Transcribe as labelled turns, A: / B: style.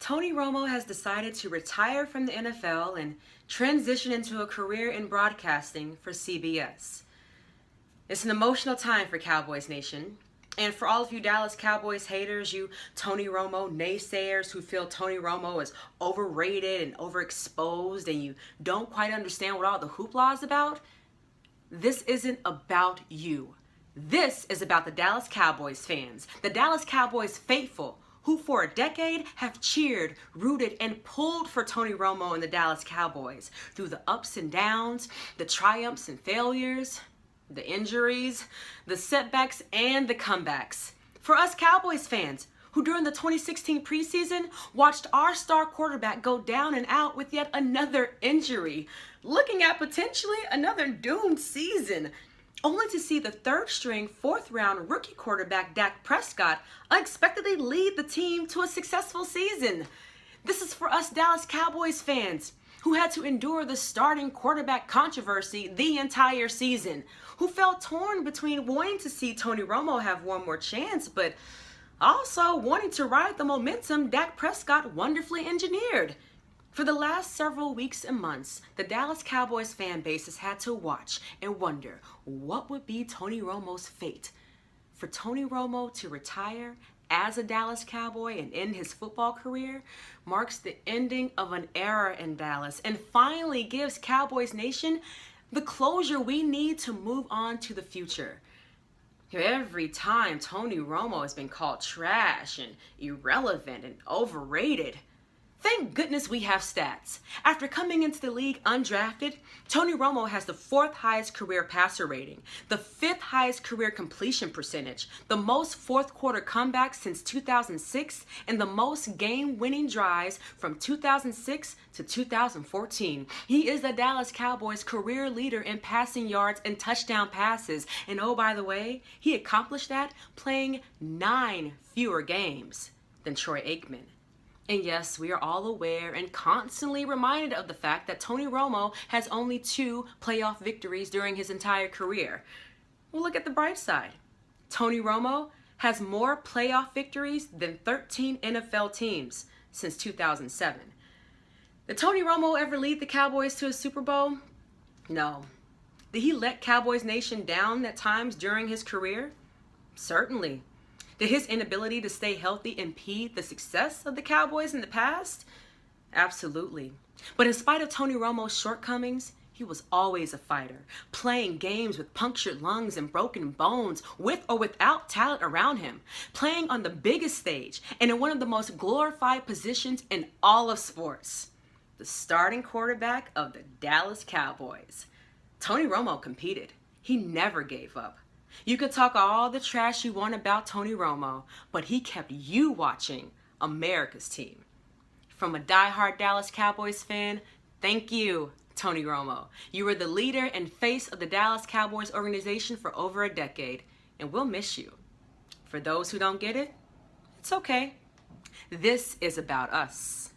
A: Tony Romo has decided to retire from the NFL and transition into a career in broadcasting for CBS. It's an emotional time for Cowboys Nation. And for all of you Dallas Cowboys haters, you Tony Romo naysayers who feel Tony Romo is overrated and overexposed and you don't quite understand what all the hoopla is about, this isn't about you. This is about the Dallas Cowboys fans, the Dallas Cowboys faithful, who for a decade have cheered, rooted, and pulled for Tony Romo and the Dallas Cowboys through the ups and downs, the triumphs and failures, the injuries, the setbacks, and the comebacks. For us Cowboys fans, who during the 2016 preseason watched our star quarterback go down and out with yet another injury, looking at potentially another doomed season, only to see the third-string, fourth-round rookie quarterback Dak Prescott unexpectedly lead the team to a successful season. This is for us Dallas Cowboys fans who had to endure the starting quarterback controversy the entire season, who felt torn between wanting to see Tony Romo have one more chance, but also wanting to ride the momentum Dak Prescott wonderfully engineered. For the last several weeks and months, the Dallas Cowboys fan base has had to watch and wonder what would be Tony Romo's fate. For Tony Romo to retire as a Dallas Cowboy and end his football career marks the ending of an era in Dallas and finally gives Cowboys Nation the closure we need to move on to the future. Every time Tony Romo has been called trash and irrelevant and overrated. Thank goodness we have stats. After coming into the league undrafted, Tony Romo has the 4th highest career passer rating, the 5th highest career completion percentage, the most fourth quarter comebacks since 2006, and the most game-winning drives from 2006 to 2014. He is the Dallas Cowboys career leader in passing yards and touchdown passes. And oh, by the way, he accomplished that playing 9 fewer games than Troy Aikman. And yes, we are all aware and constantly reminded of the fact that Tony Romo has only 2 playoff victories during his entire career. Well, look at the bright side. Tony Romo has more playoff victories than 13 NFL teams since 2007. Did Tony Romo ever lead the Cowboys to a Super Bowl? No. Did he let Cowboys Nation down at times during his career? Certainly. Did his inability to stay healthy impede the success of the Cowboys in the past? Absolutely. But in spite of Tony Romo's shortcomings, he was always a fighter, playing games with punctured lungs and broken bones, with or without talent around him, playing on the biggest stage and in one of the most glorified positions in all of sports, the starting quarterback of the Dallas Cowboys. Tony Romo competed. He never gave up. You could talk all the trash you want about Tony Romo, but he kept you watching America's team. From a diehard Dallas Cowboys fan, thank you, Tony Romo. You were the leader and face of the Dallas Cowboys organization for over a decade, and we'll miss you. For those who don't get it, it's okay. This is about us.